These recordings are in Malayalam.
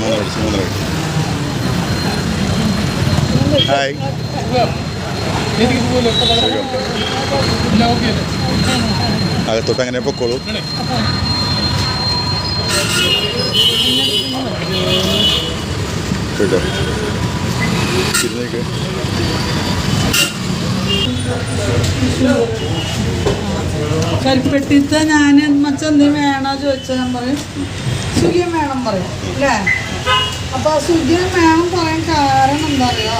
മൂന്നര അടിച്ചു. ഹായ്. അകത്തോട്ട് അങ്ങനെ പൊക്കോളൂ. കേട്ടോ ഇരുന്നേക്ക്. കൽപ്പെട്ടിത്തെ ഞാൻ മച്ചെന്തെങ്കിലും വേണോ ചോദിച്ചാൽ ഞാൻ പറയും സുഖിയം വേണം പറയും അല്ലേ. അപ്പോൾ ആ സുഖിയം വേണം പറയാൻ കാരണം എന്താ അറിയോ,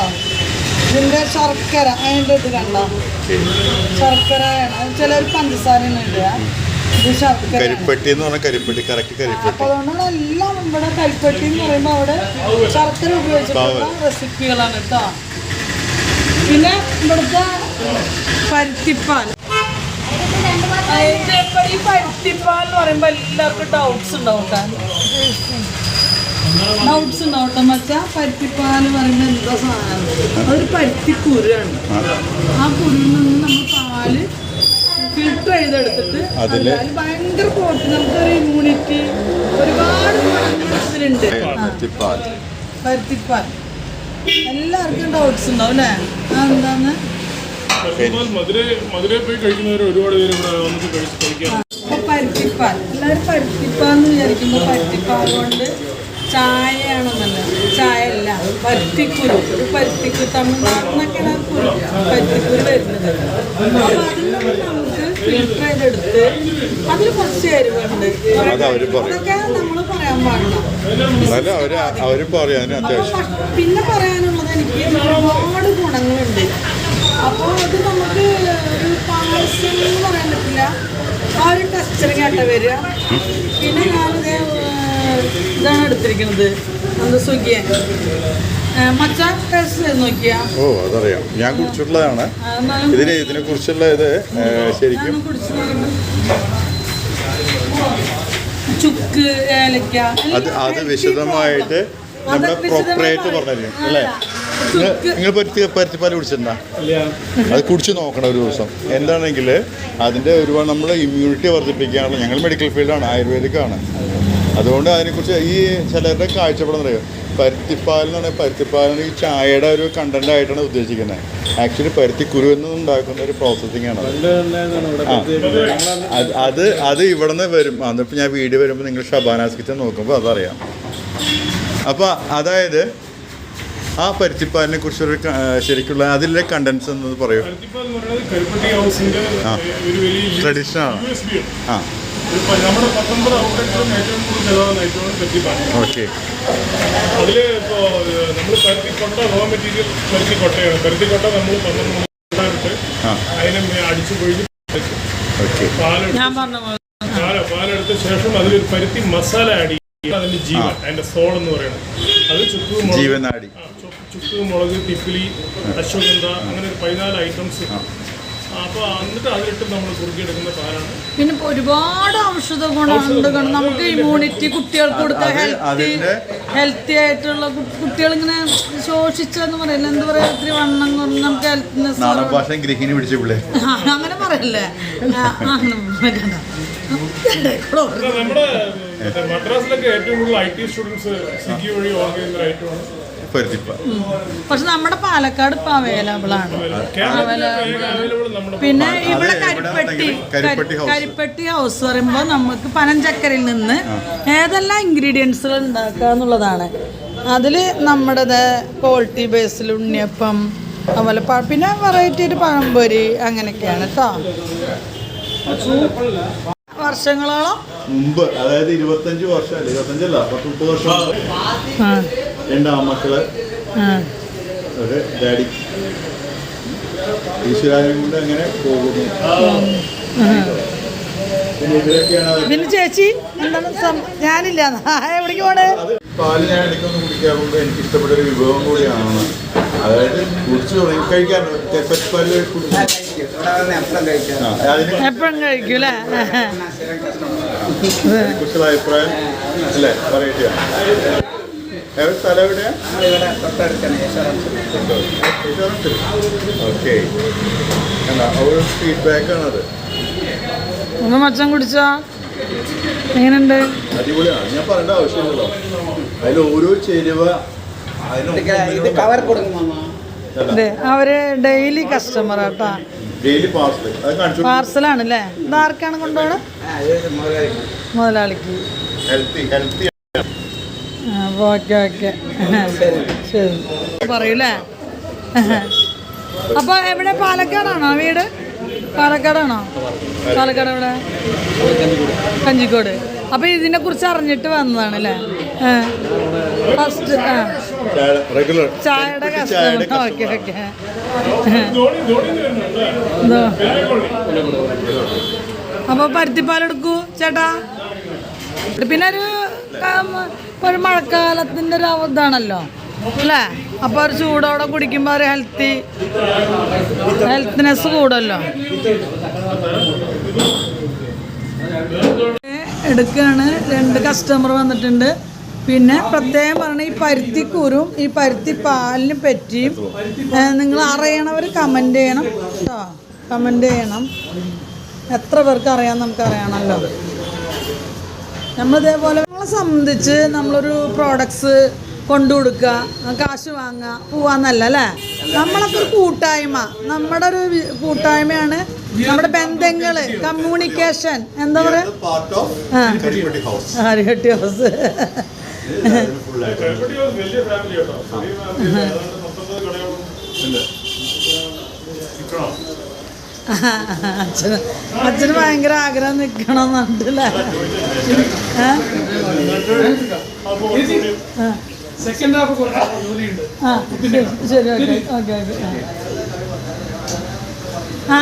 ഇതിൻ്റെ ശർക്കര അതിൻ്റെ ഇത് കണ്ടോ, ശർക്കര വേണം. ചിലർ പഞ്ചസാര ഇടുക, ഇത് ശർക്കര. കരിപ്പെട്ടി എന്ന് പറഞ്ഞാൽ കരിപ്പെട്ടി, കറക്റ്റ് കരിപ്പെട്ടി. അപ്പോൾ അതുകൊണ്ടാണ് എല്ലാം ഇവിടെ കൽപ്പെട്ടി എന്ന് പറയുമ്പോൾ അവിടെ ശർക്കര ഉപയോഗിച്ചിട്ടുള്ള റെസിപ്പികളാണ് കേട്ടോ. പിന്നെ ഇവിടുത്തെ പരുത്തിപ്പാൽ, ഈ പരുത്തിപ്പാൽ എന്ന് പറയുമ്പോൾ എല്ലാവർക്കും ഡൗട്ട്സ് ഉണ്ടാവും കേട്ടോ മച്ചാ. പരുത്തിപ്പാൽ പറയുമ്പോൾ എന്താ സാധനം, അതൊരു പരുത്തിക്കുരുവാണ്. ആ കുരുവിൽ നിന്ന് നമ്മൾ പാല് ഫിൽട്ടർ ചെയ്തെടുത്തിട്ട് അതിൽ ഭയങ്കര പ്രോട്ടീൻ, നമുക്കൊരു ഇമ്മ്യൂണിറ്റി, ഒരുപാട് ഇതിലുണ്ട് പരുത്തിപ്പാൽ. എല്ലാവർക്കും ഡൗട്ട്സ് ഉണ്ടാവും അല്ലേ, അതെന്താന്ന്. അപ്പോൾ പരുത്തിപ്പാൽ, എല്ലാവരും പരുത്തിപ്പാന്ന് വിചാരിക്കുമ്പോൾ പരുത്തിപ്പാൽ കൊണ്ട് ചായയാണെന്നല്ല, ചായ അല്ല, പരുത്തിക്കുരു. ഒരു പരുത്തിക്കുരു തമിഴ്നാട്ടിൽ നിന്നൊക്കെയാണ് കുരു പരുത്തിക്കുരു വരുന്നത്. അപ്പോൾ അതിൽ നമുക്ക് ഫിൽട്ടർ ചെയ്തെടുത്ത് അതിൽ കുറച്ച് എരിവുണ്ട്, അതൊക്കെ നമ്മൾ പറയാൻ പാടില്ല. പിന്നെ പറയാനുള്ളത് എനിക്ക് ഒരുപാട് ഗുണങ്ങളുണ്ട്. അപ്പോൾ അത് നമുക്ക് ഒരു പായസം എന്ന് പറയാൻ പറ്റില്ല, ആ ഒരു ടെക്സ്ചറിങ് ആട്ട വരിക. പിന്നെ ഞാനിത് ഇതാണ് എടുത്തിരിക്കുന്നത്, അത് സുഖിയ മച്ചാൻ ടേസ്റ്റ് ചെയ്ത് നോക്കിയാ. ഓ അതറിയാം, ഞാൻ കുടിച്ചിട്ടുള്ളതാണ്. ഇതിനെ കുറിച്ചുള്ള ഇത് ശരിക്കും ചുക്ക്, ഏലക്ക, അത് വിശദമായിട്ട് നമ്മുടെ പ്രൊപ്പറേറ്റ് പറഞ്ഞു അല്ലേ. നിങ്ങൾ പരുത്തിപ്പാൽ കുടിച്ചിട്ടുണ്ടോ? അത് കുടിച്ച് നോക്കണം ഒരു ദിവസം. എന്താണെങ്കിൽ അതിൻ്റെ ഒരുപാട് നമ്മുടെ ഇമ്മ്യൂണിറ്റി വർദ്ധിപ്പിക്കാനുള്ള, ഞങ്ങൾ മെഡിക്കൽ ഫീൽഡാണ്, ആയുർവേദിക്കാണ്. അതുകൊണ്ട് അതിനെക്കുറിച്ച് ഈ ചിലരുടെ കാഴ്ചപ്പാടെന്ന് പരുത്തിപ്പാൽ എന്ന് പറഞ്ഞാൽ പരുത്തിപ്പാലിന് ഈ ചായയുടെ ഒരു കണ്ടന്റ് ആയിട്ടാണ് ഉദ്ദേശിക്കുന്നത്. ആക്ച്വലി പരുത്തിക്കുരു എന്ന് ഉണ്ടാക്കുന്ന ഒരു പ്രോസസ്സിംഗ് ആണ്. അത് ഇവിടെ നിന്ന് വരും. അതിപ്പോൾ ഞാൻ വീഡിയോ വരുമ്പോൾ നിങ്ങൾ ഷബാനാസ് കിച്ചൻ നോക്കുമ്പോൾ അതറിയാം. അപ്പോൾ അതായത് ആ പരുത്തിപ്പാലിനെ കുറിച്ചൊരു ശരിക്കുള്ള അതിലെ കണ്ടൻസ് എന്ന് പറയൂ. ട്രഡീഷണലാണ്. ആ നമ്മുടെ 19 ഔട്ട്ലെറ്റ്സിലും ഏറ്റവും കൂടുതൽ ഐറ്റമാണ് പരുത്തിപ്പാൽ. ഓക്കെ. അതിൽ ഇപ്പോൾ നമ്മൾ പരുത്തിക്കൊട്ട റോ മെറ്റീരിയൽ പരുത്തിക്കൊട്ടയാണ്. പരുത്തിക്കൊട്ട നമ്മൾ 12 അതിനെ അടിച്ചു കൊഴിഞ്ഞ് പാലെടുത്ത ശേഷം അതിലൊരു പരുത്തി മസാല ആഡ് ചെയ്യും. അതിൻ്റെ ജീവൻ, അതിൻ്റെ സോൾ എന്ന് പറയുന്നത് അത് ചുക്ക് മുളക്, തിപ്പിലി, അശ്വഗന്ധ, അങ്ങനെ ഒരു 14 ഐറ്റംസ്. അപ്പോൾ എന്നിട്ട് അതിലിട്ട് നമ്മൾ കുറുക്കിയെടുക്കുന്ന പാലാണ്. പിന്നെ ഒരുപാട് ഔഷധ ഗുണമുണ്ട്. നമുക്ക് ഇമ്മ്യൂണിറ്റി, കുട്ടികൾക്ക് കൊടുത്ത ഹെൽത്തി ആയിട്ടുള്ള, കുട്ടികളിങ്ങനെ ശോഷിച്ചെന്ന് പറയില്ല, എന്താ പറയുക, ഒത്തിരി വണ്ണം കൊണ്ട് നമുക്ക് ഹെൽത്ത്നെസ് അങ്ങനെ പറയല്ലേ. നമ്മുടെ മദ്രാസിലൊക്കെ ഏറ്റവും കൂടുതൽ IT സ്റ്റുഡൻസ് സ്വിഗ്ഗി വഴി ഓർഡർ ചെയ്യുന്ന ഐറ്റമാണ് പരുത്തിപ്പാൽ. പക്ഷെ നമ്മുടെ പാലക്കാട് ഇപ്പം അവൈലബിൾ ആണ്. പിന്നെ ഇവിടെ കരിപ്പെട്ടി ഹൗസ് പറയുമ്പോൾ നമുക്ക് പനഞ്ചക്കരയിൽ നിന്ന് ഏതെല്ലാം ഇൻഗ്രീഡിയൻസുകൾ ഉണ്ടാക്കുക എന്നുള്ളതാണ്. അതിൽ നമ്മുടെ ക്വാളിറ്റി ബേസിൽ ഉണ്ണിയപ്പം, അതുപോലെ പിന്നെ വെറൈറ്റി ആയിട്ട് പഴംപൊരി, അങ്ങനെയൊക്കെയാണ് കേട്ടോ. വർഷങ്ങളോളം മുമ്പ്, അതായത് 25 വർഷം, 25 30 വർഷം, 2 ആൺമക്കള്, ഒരു ഡാഡി, ഈശ്വരാനും കൊണ്ട് അങ്ങനെ പോകുന്നു. പിന്നെ ചേച്ചി എന്താണ്, ഞാനില്ല, എവിടേക്ക് പോണേ? പാല് ഞാൻ ഇടയ്ക്കൊന്ന് കുടിക്കാറുണ്ട്. എനിക്ക് ഇഷ്ടപ്പെട്ട ഒരു വിഭവം കൂടിയാണ്. അതായത് കുടിച്ചു തുടങ്ങി കഴിക്കാറുണ്ട്. എപ്പോഴും കഴിക്കൂലേ? കുറിച്ചുള്ള അഭിപ്രായം അല്ലേ പറയട്ടെ. സ്ഥലം എവിടെയാ? ഓക്കെ. ഒരു ഫീഡ്ബാക്ക് ആണത്. മച്ചൻ കുടിച്ചാ എങ്ങനെയുണ്ട്? അടിപൊളിയാണ്. ഞാൻ പറയേണ്ട ആവശ്യമില്ലല്ലോ. അതിൽ ഓരോ ചേരുവ അവര് ഡെയിലി കസ്റ്റമർ ആട്ടാ. Daily parcel. അത് കാണിച്ചു. പാർസലാണല്ലേ? ഇതാർക്കാണ് കൊണ്ടുപോകണം? മുതലാളിക്ക്. ഹെൽത്തി. ഓക്കെ ഓക്കെ ശരി പറയൂലേ. അപ്പൊ എവിടെ? പാലക്കാടാണോ വീട്? പാലക്കാടാണോ? പാലക്കാട് എവിടെ? കഞ്ചിക്കോട്. അപ്പൊ ഇതിനെ കുറിച്ച് അറിഞ്ഞിട്ട് വന്നതാണ് അല്ലേ? ഫസ്റ്റ് റെഗുലർ ചായയുടെ കസ്റ്റമർ. Okay okay. അപ്പൊ പരുത്തിപ്പാലെടുക്കൂ ചേട്ടാ. പിന്നെ ഒരു മഴക്കാലത്തിന്റെ ഒരു ഇതാണല്ലോ അല്ലേ? അപ്പൊ ഒരു ചൂടോടെ കുടിക്കുമ്പോ ഒരു ഹെൽത്തിനെസ് കൂടുമല്ലോ. എടുക്കുകയാണ്. 2 കസ്റ്റമർ വന്നിട്ടുണ്ട്. പിന്നെ പ്രത്യേകം പറഞ്ഞ ഈ പരുത്തിക്കൂരും ഈ പരുത്തിപ്പാലിനെ പറ്റിയും നിങ്ങൾ അറിയണവർ കമൻറ്റ് ചെയ്യണം കേട്ടോ. കമൻറ്റ് ചെയ്യണം. എത്ര പേർക്ക് അറിയാം നമുക്കറിയണമല്ലോ. നമ്മളിതേപോലെ നമ്മളെ സംബന്ധിച്ച് നമ്മളൊരു പ്രോഡക്ട്സ് കൊണ്ടു കൊടുക്കുക, കാശ് വാങ്ങുക, പോവാന്നല്ല അല്ലേ? നമ്മളൊക്കെ ഒരു കൂട്ടായ്മ. നമ്മുടെ ഒരു കൂട്ടായ്മയാണ് നമ്മുടെ ബന്ധങ്ങള്, കമ്മ്യൂണിക്കേഷൻ. എന്താ പറയാ? ഹരിഹട്ടി ഹൗസ്. അച്ഛന് ഭയങ്കര ആഗ്രഹം നിൽക്കണമെന്നുണ്ടല്ലേ? സെക്കൻഡ് ഹാഫ് ശരി ഓക്കെ ഓക്കെ ഓക്കെ.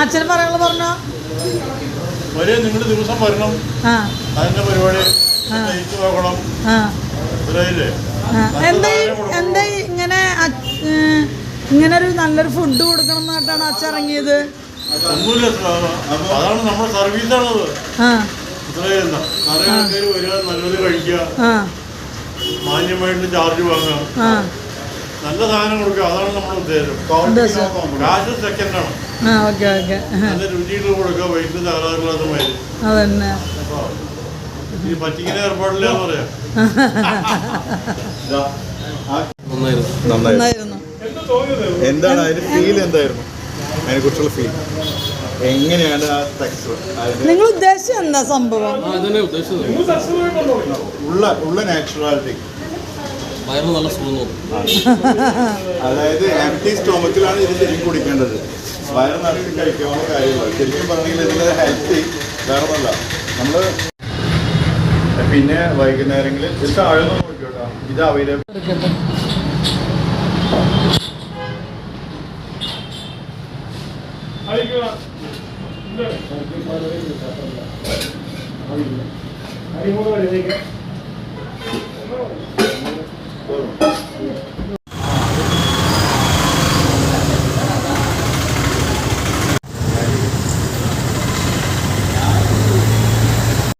അച്ഛന് പറയാനുള്ള പറഞ്ഞോ. നിങ്ങളുടെ ദിവസം വരണം. അതിന്റെ പരിപാടി നോക്കണം. എന്താ ഇങ്ങനെ ഒരു നല്ലൊരു ഫുഡ് കൊടുക്കണം എന്നിട്ടാണ് അച്ഛൻ ഇറങ്ങിയത്? ഒന്നുമില്ല, അതാണ് നമ്മുടെ സർവീസാണത്. നല്ലത് കഴിക്കുക, മാന്യമായിട്ട് ചാർജ് വാങ്ങുക, നല്ല സാധനം കൊടുക്കുക. അതാണ് നമ്മുടെ ഉദ്ദേശം. കാശ് സെക്കൻഡാണ്. നല്ല രുചിയിട്ട് കൊടുക്കുക. വൈകിട്ട് തകരാറില്ലാത്ത മരുന്ന്. അതന്നെ ഈ പറ്റിക്കുന്ന ഏർപ്പാടില്ലാന്ന് പറയാം. നന്നായിരുന്നു. എന്താണ് അതിന്റെ ഫീൽ? എന്തായിരുന്നു അതിനെ കുറിച്ചുള്ള ഫീൽ? എങ്ങനെയാണ് ആ ടെക്സ്ചർ? നിങ്ങൾ ഉദ്ദേശിച്ചത് എന്താ സംഭവം? ഉള്ള നാച്ചുറാലിറ്റി. നല്ല സുഖം. അതായത് എംപ്റ്റി സ്റ്റൊമക്കിലാണ് ഇത് ശരിക്കും കുടിക്കേണ്ടത്. വയറ് നിറച്ച് കഴിക്കാവുന്ന കാര്യങ്ങൾ. ശരിക്കും പറഞ്ഞെങ്കിൽ ഇതിൻ്റെ ഹെൽത്തി വേറൊന്നല്ല. നമ്മൾ പിന്നെ വൈകുന്നേരങ്ങളിൽ ഇത് താഴെ നോക്കിയോട്ടോ. ഇത് അവൈലബിൾ. അരിമുഖ